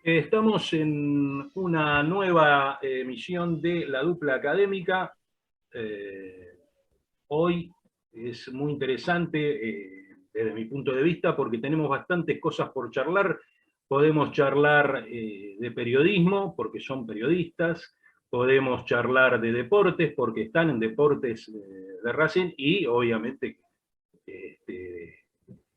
Estamos en una nueva emisión de La Dupla Académica. Hoy es muy interesante desde mi punto de vista porque tenemos bastantes cosas por charlar. Podemos charlar de periodismo porque son periodistas, podemos charlar de deportes porque están en deportes de Racing y obviamente este,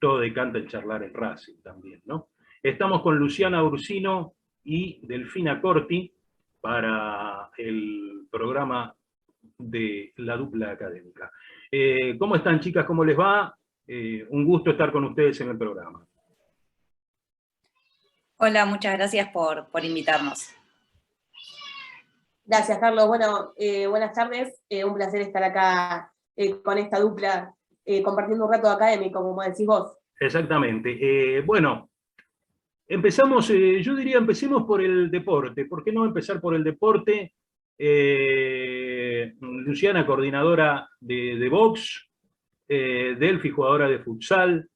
todo decanta el charlar en Racing también, ¿no? Estamos con Luciana Ursino y Delfina Corti para el programa de La Dupla Académica. ¿Cómo están, chicas? ¿Cómo les va? Un gusto estar con ustedes en el programa. Hola, muchas gracias por invitarnos. Gracias, Carlos. Bueno, buenas tardes. Un placer estar acá con esta dupla, compartiendo un rato académico, como decís vos. Exactamente. Bueno, empezamos, yo diría empecemos por el deporte. ¿Por qué no empezar por el deporte? Luciana, coordinadora de box, Delphi, jugadora de futsal,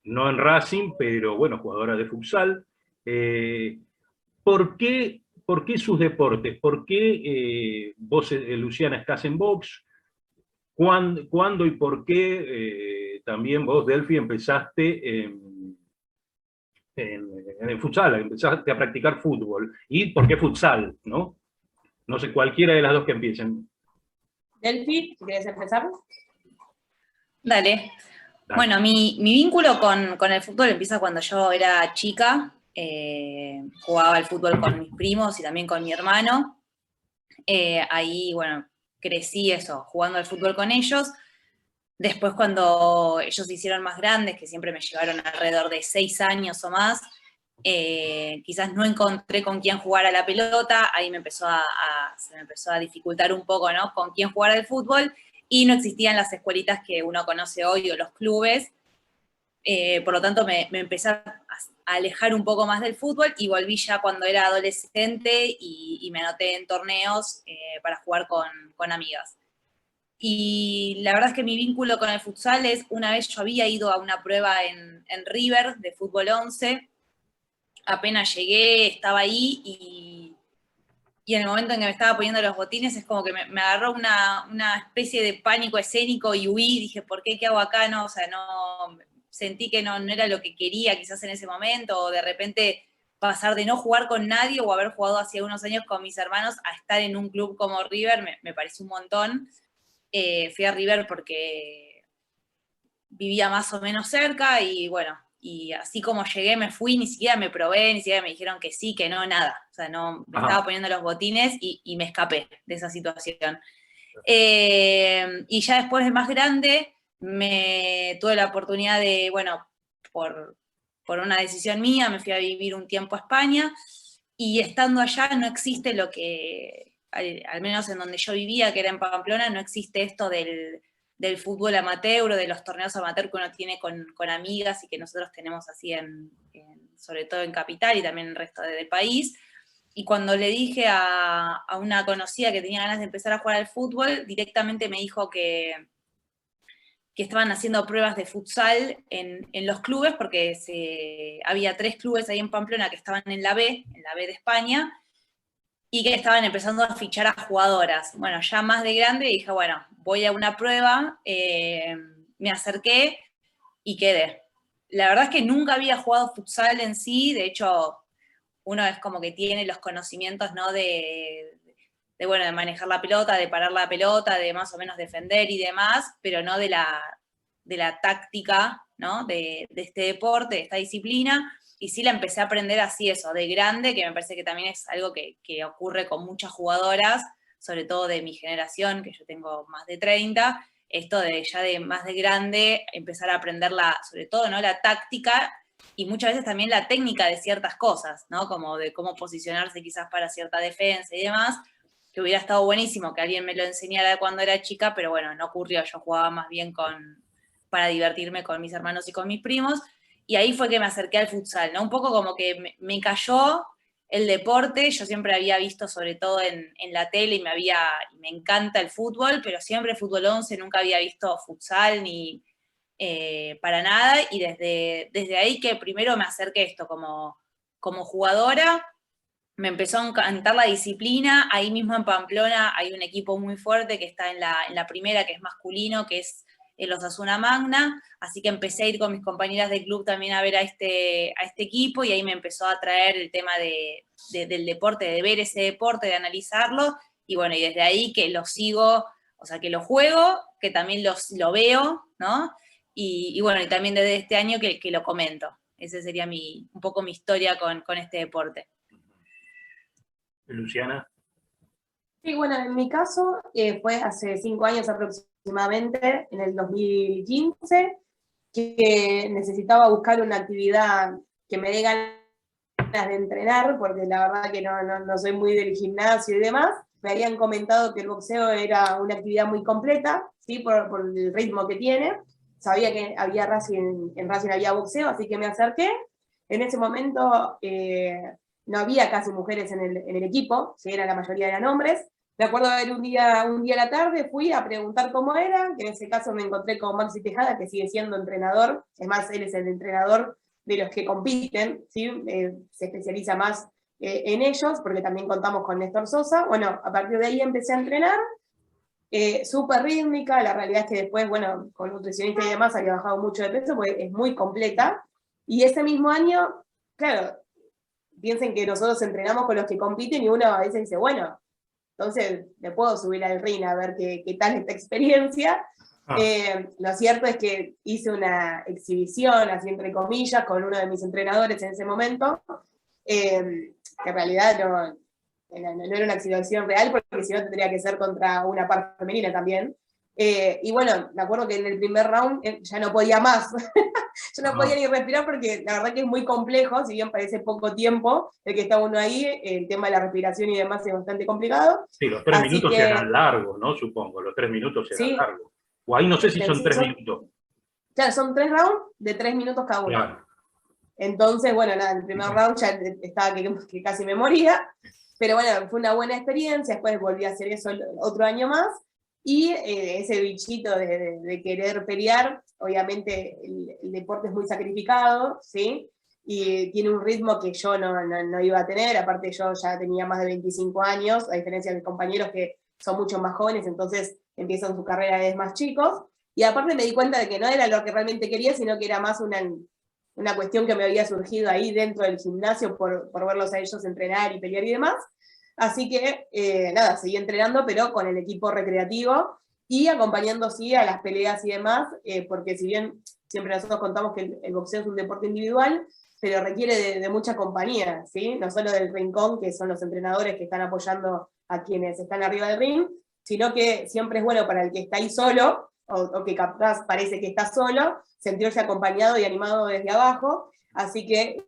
no en Racing, pero bueno, jugadora de futsal. ¿Por qué sus deportes? ¿Por qué vos, Luciana, estás en box? ¿Cuándo y por qué también vos, Delphi, empezaste en el futsal, empezaste a practicar fútbol? ¿Y por qué futsal? No sé, cualquiera de las dos que empiecen. Delphi, si querés empezar. Dale. Bueno, mi vínculo con el fútbol empieza cuando yo era chica. Jugaba al fútbol con mis primos y también con mi hermano. Ahí, bueno, crecí eso, jugando al fútbol con ellos. Después, cuando ellos se hicieron más grandes, que siempre me llevaron alrededor de 6 años o más, quizás no encontré con quién jugar a la pelota, ahí se me empezó a dificultar un poco, ¿no? Con quién jugar al fútbol, y no existían las escuelitas que uno conoce hoy o los clubes. Por lo tanto me empecé a alejar un poco más del fútbol y volví ya cuando era adolescente y me anoté en torneos para jugar con amigas. Y la verdad es que mi vínculo con el futsal es, una vez yo había ido a una prueba en River de fútbol 11, apenas llegué, estaba ahí y en el momento en que me estaba poniendo los botines es como que me agarró una especie de pánico escénico y huí, dije, ¿por qué? ¿Qué hago acá? No, o sea, no, sentí que no era lo que quería quizás en ese momento, o de repente pasar de no jugar con nadie o haber jugado hace unos años con mis hermanos a estar en un club como River, me pareció un montón. Fui a River porque vivía más o menos cerca y bueno, y así como llegué me fui, ni siquiera me probé, ni siquiera me dijeron que sí, que no, nada. O sea, no, me estaba poniendo los botines y me escapé de esa situación. Y ya después de más grande, tuve la oportunidad de, bueno, por una decisión mía, me fui a vivir un tiempo a España, y estando allá no existe lo que, al menos en donde yo vivía, que era en Pamplona, no existe esto del fútbol amateur o de los torneos amateur que uno tiene con amigas y que nosotros tenemos así sobre todo en Capital y también en el resto del país. Y cuando le dije a una conocida que tenía ganas de empezar a jugar al fútbol, directamente me dijo que estaban haciendo pruebas de futsal en los clubes, porque había 3 clubes ahí en Pamplona que estaban en la B de España, y que estaban empezando a fichar a jugadoras. Bueno, ya más de grande dije, bueno, voy a una prueba, me acerqué y quedé. La verdad es que nunca había jugado futsal en sí, de hecho, uno es como que tiene los conocimientos, ¿no? Bueno, de manejar la pelota, de parar la pelota, de más o menos defender y demás, pero no de la táctica, ¿no? De este deporte, de esta disciplina. Y sí la empecé a aprender así, eso, de grande, que me parece que también es algo que ocurre con muchas jugadoras, sobre todo de mi generación, que yo tengo más de 30, esto de ya de más de grande empezar a aprender sobre todo, ¿no? La táctica y muchas veces también la técnica de ciertas cosas, ¿no? Como de cómo posicionarse quizás para cierta defensa y demás, que hubiera estado buenísimo que alguien me lo enseñara cuando era chica, pero bueno, no ocurrió. Yo jugaba más bien para divertirme con mis hermanos y con mis primos, y ahí fue que me acerqué al futsal, ¿no? Un poco como que me cayó el deporte. Yo siempre había visto, sobre todo en la tele, y me encanta el fútbol, pero siempre fútbol 11, nunca había visto futsal ni para nada, y desde ahí que primero me acerqué esto, como como jugadora, me empezó a encantar la disciplina. Ahí mismo en Pamplona hay un equipo muy fuerte que está en la primera, que es masculino, que es el Osasuna Magna, así que empecé a ir con mis compañeras de club también a ver a este equipo, y ahí me empezó a atraer el tema del deporte, de ver ese deporte, de analizarlo, y bueno, y desde ahí que lo sigo, o sea, que lo juego, que también lo veo, ¿no? Y bueno, y también desde este año que lo comento. Esa sería un poco mi historia con este deporte. Luciana. Sí, bueno, en mi caso fue hace 5 años aproximadamente, en el 2015, que necesitaba buscar una actividad que me dé ganas de entrenar, porque la verdad que no soy muy del gimnasio y demás. Me habían comentado que el boxeo era una actividad muy completa, ¿sí? por el ritmo que tiene. Sabía que había en Racing había boxeo, así que me acerqué. En ese momento no había casi mujeres en el equipo, ¿sí? La mayoría eran hombres. Me acuerdo de ver un día a la tarde, fui a preguntar cómo era, que en ese caso me encontré con Maxi Tejada, que sigue siendo entrenador. Es más, él es el entrenador de los que compiten, ¿sí? Se especializa más en ellos, porque también contamos con Néstor Sosa. Bueno, a partir de ahí empecé a entrenar, súper rítmica. La realidad es que después, bueno, con nutricionista y demás había bajado mucho de peso, porque es muy completa. Y ese mismo año, claro, piensen que nosotros entrenamos con los que compiten y uno a veces dice, bueno, entonces me puedo subir al ring a ver qué tal esta experiencia. Lo cierto es que hice una exhibición, así entre comillas, con uno de mis entrenadores en ese momento, que en realidad no era una exhibición real, porque si no tendría que ser contra una par femenina también. Y bueno, me acuerdo que en el primer round ya no podía más. Yo no podía ni respirar, porque la verdad que es muy complejo, si bien parece poco tiempo el que está uno ahí, el tema de la respiración y demás es bastante complicado. Sí, los 3 minutos eran largos, ¿no? Supongo, los 3 minutos eran sí, largos. O ahí no sé si son 3 minutos. Claro, son 3 rounds de 3 minutos cada uno. Claro. Entonces, bueno, nada, en el primer round ya estaba que casi me moría, pero bueno, fue una buena experiencia. Después volví a hacer eso otro año más, y ese bichito de querer pelear. Obviamente el deporte es muy sacrificado, ¿sí? Y tiene un ritmo que yo no iba a tener. Aparte, yo ya tenía más de 25 años, a diferencia de mis compañeros que son mucho más jóvenes, entonces empiezan su carrera desde más chicos. Y aparte me di cuenta de que no era lo que realmente quería, sino que era más una cuestión que me había surgido ahí dentro del gimnasio por verlos a ellos entrenar y pelear y demás. Así que, nada, seguí entrenando, pero con el equipo recreativo y acompañando, sí, a las peleas y demás, porque si bien siempre nosotros contamos que el boxeo es un deporte individual, pero requiere de mucha compañía, ¿sí? No solo del rincón, que son los entrenadores que están apoyando a quienes están arriba del ring, sino que siempre es bueno para el que está ahí solo, o que capaz parece que está solo, sentirse acompañado y animado desde abajo. Así que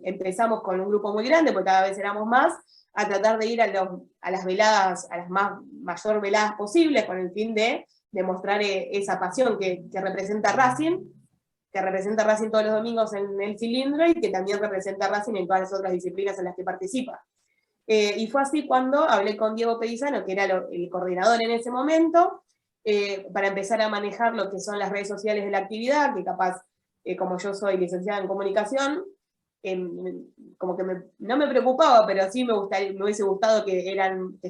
empezamos con un grupo muy grande, porque cada vez éramos más, a tratar de ir a las veladas, a las mayor veladas posibles, con el fin de demostrar esa pasión que representa Racing, que representa Racing todos los domingos en el cilindro, y que también representa Racing en todas las otras disciplinas en las que participa. Y fue así cuando hablé con Diego Pedizano, que era el coordinador en ese momento, para empezar a manejar lo que son las redes sociales de la actividad, que capaz, como yo soy licenciada en comunicación, como que no me preocupaba, pero sí me hubiese gustado que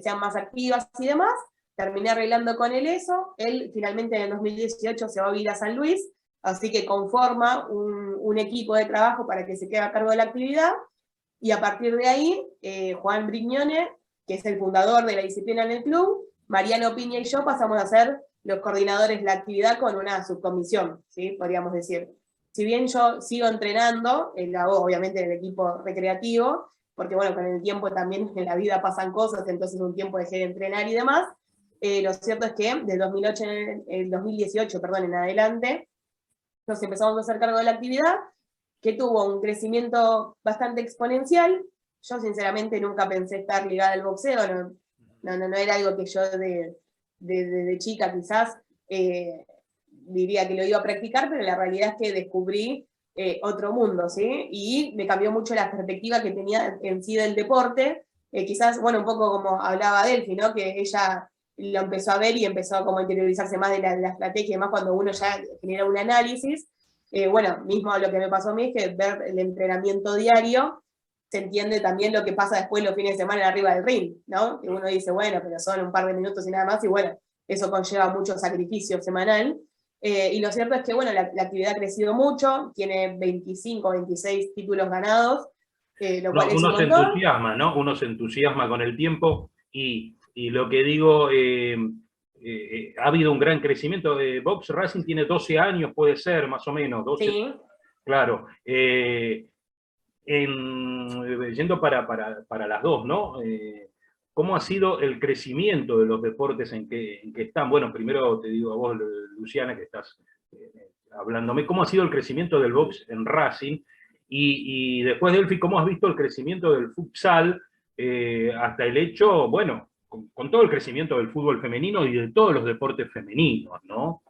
sean más activas y demás. Terminé arreglando con él eso. Él finalmente en el 2018 se va a vivir a San Luis, así que conforma un equipo de trabajo para que se quede a cargo de la actividad, y a partir de ahí, Juan Brignone, que es el fundador de la disciplina en el club, Mariano Piña y yo pasamos a ser los coordinadores de la actividad con una subcomisión, ¿sí? Podríamos decir. Si bien yo sigo entrenando, lo hago obviamente en el equipo recreativo, porque bueno, con el tiempo también en la vida pasan cosas, entonces un tiempo dejé de entrenar y demás. Lo cierto es que de 2018 en adelante, nos empezamos a hacer cargo de la actividad, que tuvo un crecimiento bastante exponencial. Yo sinceramente nunca pensé estar ligada al boxeo, no era algo que yo de chica quizás diría que lo iba a practicar, pero la realidad es que descubrí otro mundo, ¿sí? Y me cambió mucho la perspectiva que tenía en sí del deporte. Quizás, bueno, un poco como hablaba Delphi, ¿no? Que ella lo empezó a ver y empezó como a interiorizarse más de la estrategia, y más cuando uno ya genera un análisis. Bueno, mismo lo que me pasó a mí es que ver el entrenamiento diario se entiende también lo que pasa después los fines de semana arriba del ring, ¿no? Que uno dice, bueno, pero son un par de minutos y nada más, y bueno, eso conlleva mucho sacrificio semanal. Y lo cierto es que, bueno, la actividad ha crecido mucho, tiene 25, 26 títulos ganados, lo cual es un montón. Uno se entusiasma, ¿no? Uno se entusiasma con el tiempo, y lo que digo, ha habido un gran crecimiento. Box Racing tiene 12 años, puede ser, más o menos, 12. Sí. Claro. Yendo para las dos, ¿no? ¿Cómo ha sido el crecimiento de los deportes en que están? Bueno, primero te digo a vos, Luciana, que estás hablándome, ¿cómo ha sido el crecimiento del box en Racing? Y después, Delphi, ¿cómo has visto el crecimiento del futsal hasta el hecho, bueno, con todo el crecimiento del fútbol femenino y de todos los deportes femeninos, ¿no?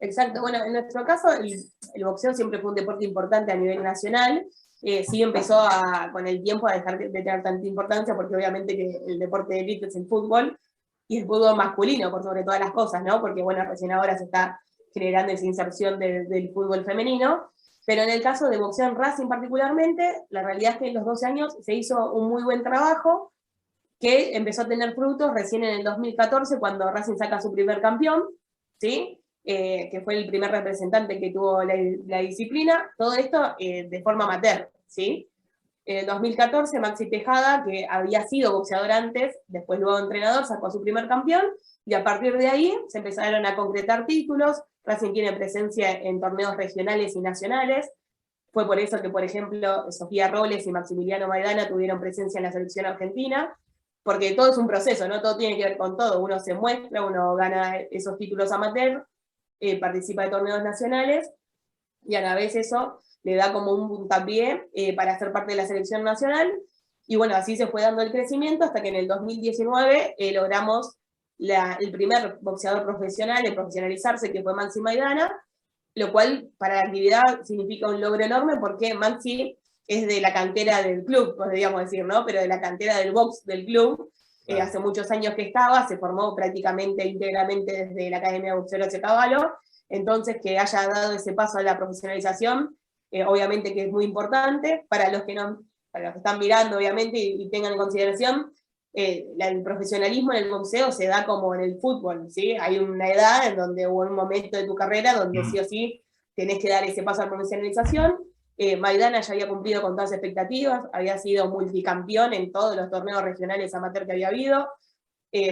Exacto, bueno, en nuestro caso el boxeo siempre fue un deporte importante a nivel nacional, sí empezó con el tiempo a dejar de tener tanta importancia, porque obviamente que el deporte de élite es el fútbol, y el fútbol masculino por sobre todas las cosas, ¿no? Porque bueno, recién ahora se está generando esa inserción del fútbol femenino, pero en el caso de boxeo en Racing particularmente, la realidad es que en los 12 años se hizo un muy buen trabajo, que empezó a tener frutos recién en el 2014, cuando Racing saca su primer campeón, ¿sí? Que fue el primer representante que tuvo la disciplina, todo esto de forma amateur, ¿sí? En el 2014, Maxi Tejada, que había sido boxeador antes, después luego entrenador, sacó a su primer campeón, y a partir de ahí se empezaron a concretar títulos. Racing tiene presencia en torneos regionales y nacionales, fue por eso que, por ejemplo, Sofía Robles y Maximiliano Maidana tuvieron presencia en la selección argentina, porque todo es un proceso, ¿no? Todo tiene que ver con todo, uno se muestra, uno gana esos títulos amateur, participa de torneos nacionales, y a la vez eso le da como un puntapié para ser parte de la selección nacional, y bueno, así se fue dando el crecimiento hasta que en el 2019 logramos el primer boxeador profesional en profesionalizarse, que fue Maxi Maidana, lo cual para la actividad significa un logro enorme, porque Maxi es de la cantera del club, podríamos decir, ¿no? Pero de la cantera del box del club. Hace muchos años que estaba, se formó prácticamente íntegramente desde la Academia de Boxeo Horacio Cavallo, entonces que haya dado ese paso a la profesionalización, obviamente que es muy importante. Para los que están mirando, obviamente, y tengan en consideración, el profesionalismo en el boxeo se da como en el fútbol, ¿sí? Hay una edad en donde hubo un momento de tu carrera donde sí o sí tenés que dar ese paso a la profesionalización. Maidana ya había cumplido con todas las expectativas, había sido multicampeón en todos los torneos regionales amateur que había habido,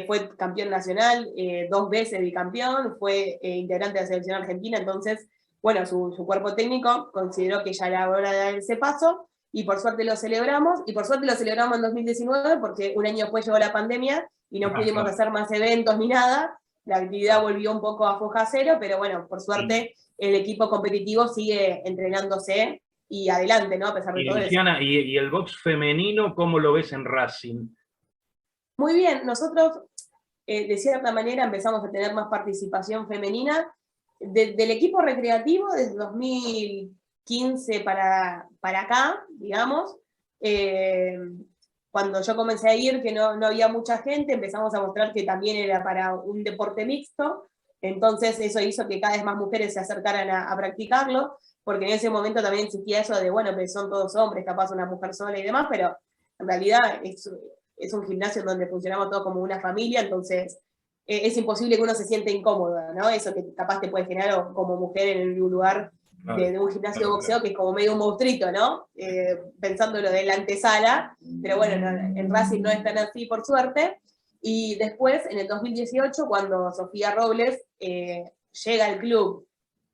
fue campeón nacional, 2 veces bicampeón, fue integrante de la selección argentina, entonces, bueno, su cuerpo técnico consideró que ya era hora de dar ese paso, y por suerte lo celebramos, en 2019, porque un año después llegó la pandemia, y no pudimos hacer más eventos ni nada, la actividad volvió un poco a foja cero, pero bueno, por suerte el equipo competitivo sigue entrenándose, y adelante, ¿no? A pesar de todo Luciana, eso. ¿y el box femenino cómo lo ves en Racing? Muy bien, nosotros de cierta manera empezamos a tener más participación femenina del equipo recreativo desde 2015 para acá, digamos. Cuando yo comencé a ir, que no había mucha gente, empezamos a mostrar que también era para un deporte mixto, entonces eso hizo que cada vez más mujeres se acercaran a practicarlo, porque en ese momento también existía eso de, bueno, pero son todos hombres, capaz una mujer sola y demás, pero en realidad es un gimnasio en donde funcionamos todos como una familia, entonces es imposible que uno se sienta incómodo, ¿no? Eso que capaz te puede generar como mujer en un lugar de un gimnasio de boxeo, que es como medio un monstruito, ¿no? Pensándolo de la antesala, pero bueno, en Racing no es tan así, por suerte. Y después, en el 2018, cuando Sofía Robles llega al club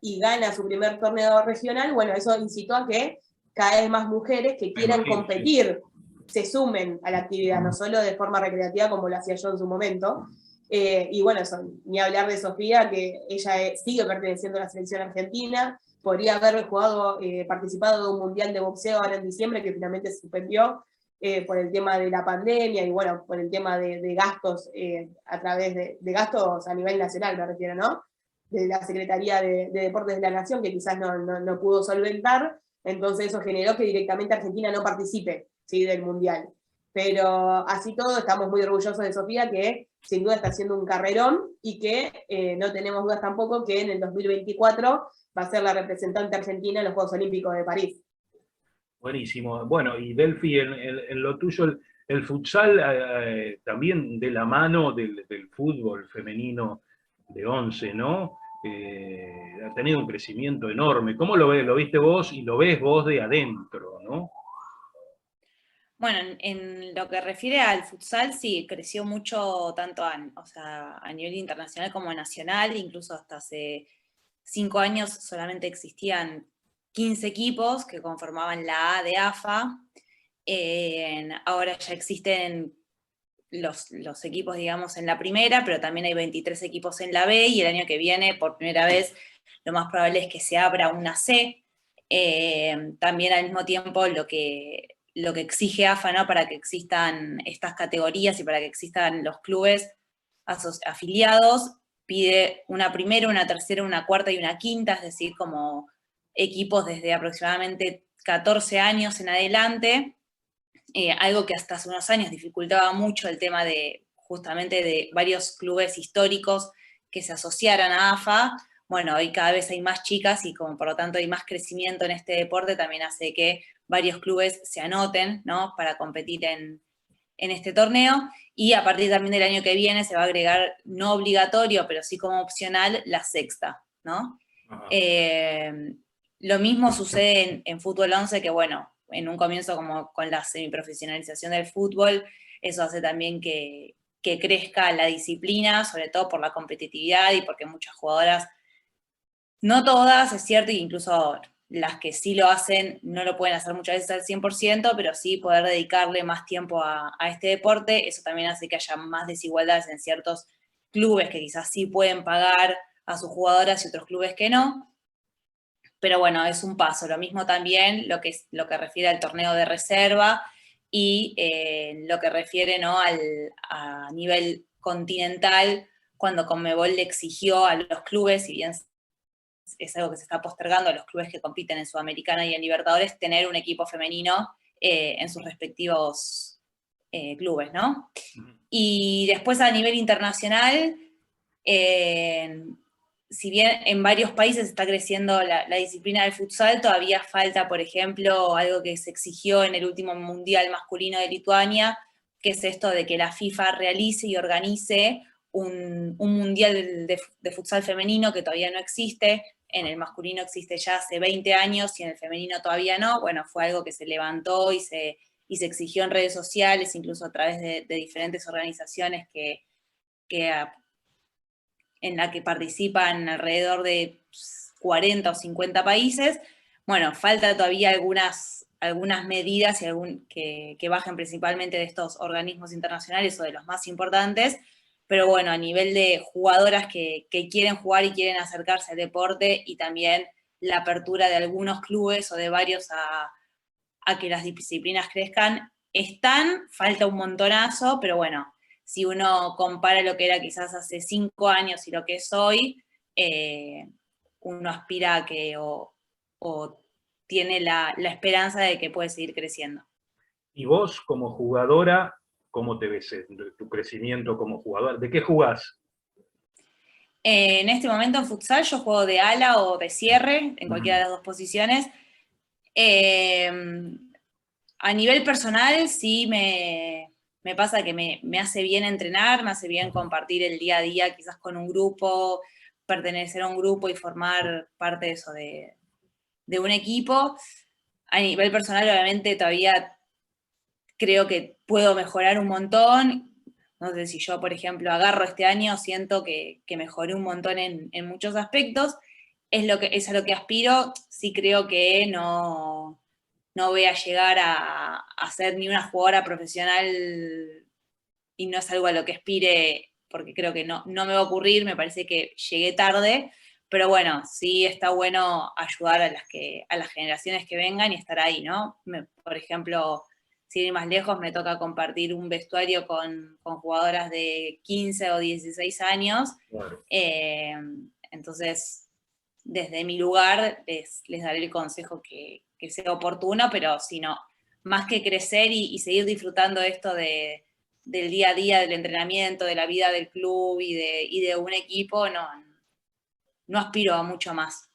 y gana su primer torneo regional, bueno, eso incitó a que cada vez más mujeres que quieran competir se sumen a la actividad, no solo de forma recreativa como lo hacía yo en su momento. Y bueno, eso, ni hablar de Sofía, que ella sigue perteneciendo a la selección argentina, podría haber participado de un mundial de boxeo ahora en diciembre, que finalmente se suspendió por el tema de la pandemia y bueno, por el tema de gastos a través de gastos a nivel nacional, me refiero, ¿no? De la Secretaría de Deportes de la Nación, que quizás no pudo solventar, entonces eso generó que directamente Argentina no participe, ¿sí?, del Mundial. Pero así todo, estamos muy orgullosos de Sofía, que sin duda está haciendo un carrerón, y que no tenemos dudas tampoco que en el 2024 va a ser la representante argentina en los Juegos Olímpicos de París. Buenísimo. Bueno, y Delphi, en lo tuyo, el futsal también de la mano del fútbol femenino de 11, ¿no? Ha tenido un crecimiento enorme. ¿Cómo lo ves? ¿Lo viste vos y lo ves vos de adentro, ¿no? Bueno, en lo que refiere al futsal, sí, creció mucho tanto o sea, a nivel internacional como nacional, incluso hasta hace 5 años solamente existían 15 equipos que conformaban la A de AFA. Ahora ya existen los equipos, digamos, en la primera, pero también hay 23 equipos en la B, y el año que viene, por primera vez, lo más probable es que se abra una C. También al mismo tiempo lo que exige AFA, ¿no? Para que existan estas categorías y para que existan los clubes afiliados, pide una primera, una tercera, una cuarta y una quinta, es decir, como equipos desde aproximadamente 14 años en adelante, algo que hasta hace unos años dificultaba mucho el tema de justamente de varios clubes históricos que se asociaran a AFA. Bueno, hoy cada vez hay más chicas y como por lo tanto hay más crecimiento en este deporte, también hace que varios clubes se anoten, ¿no? Para competir en este torneo, y a partir también del año que viene se va a agregar, no obligatorio, pero sí como opcional, la sexta, ¿no? Lo mismo sucede en fútbol 11, que bueno, en un comienzo como con la semiprofesionalización del fútbol, eso hace también que crezca la disciplina, sobre todo por la competitividad y porque muchas jugadoras, no todas, es cierto, e incluso las que sí lo hacen no lo pueden hacer muchas veces al 100%, pero sí poder dedicarle más tiempo a este deporte. Eso también hace que haya más desigualdades en ciertos clubes que quizás sí pueden pagar a sus jugadoras y otros clubes que no. Pero bueno, es un paso. Lo mismo también lo que refiere al torneo de reserva y lo que refiere, ¿no? A nivel continental, cuando Conmebol le exigió a los clubes, si bien es algo que se está postergando a los clubes que compiten en Sudamericana y en Libertadores, tener un equipo femenino en sus respectivos clubes, ¿no? Y después a nivel internacional, si bien en varios países está creciendo la disciplina del futsal, todavía falta, por ejemplo, algo que se exigió en el último Mundial Masculino de Lituania, que es esto de que la FIFA realice y organice un mundial de futsal femenino, que todavía no existe. En el masculino existe ya hace 20 años y en el femenino todavía no. Bueno, fue algo que se levantó y se exigió en redes sociales, incluso a través de diferentes organizaciones en la que participan alrededor de 40 o 50 países. Bueno, falta todavía algunas medidas que bajen principalmente de estos organismos internacionales o de los más importantes, pero bueno, a nivel de jugadoras que quieren jugar y quieren acercarse al deporte, y también la apertura de algunos clubes o de varios a que las disciplinas crezcan, falta un montonazo, pero bueno, si uno compara lo que era quizás hace 5 años y lo que es hoy, uno aspira a que o tiene la esperanza de que puede seguir creciendo. Y vos, como jugadora, ¿cómo te ves tu crecimiento como jugadora? ¿De qué jugás? En este momento en futsal yo juego de ala o de cierre, en cualquiera de las dos posiciones. A nivel personal sí me pasa que me hace bien entrenar, me hace bien compartir el día a día quizás con un grupo, pertenecer a un grupo y formar parte de eso, de un equipo. A nivel personal, obviamente, todavía creo que puedo mejorar un montón. No sé, si yo, por ejemplo, agarro este año, siento que mejoré un montón en muchos aspectos. Es a lo que aspiro. Sí creo que no voy a llegar a ser ni una jugadora profesional, y no es algo a lo que aspire, porque creo que no me va a ocurrir, me parece que llegué tarde, pero bueno, sí está bueno ayudar a las generaciones que vengan y estar ahí, ¿no? Por ejemplo, sin ir más lejos, me toca compartir un vestuario con jugadoras de 15 o 16 años, Claro. Entonces, desde mi lugar les daré el consejo que sea oportuno, pero si no, más que crecer y seguir disfrutando esto del día a día, del entrenamiento, de la vida del club y de un equipo, no aspiro a mucho más.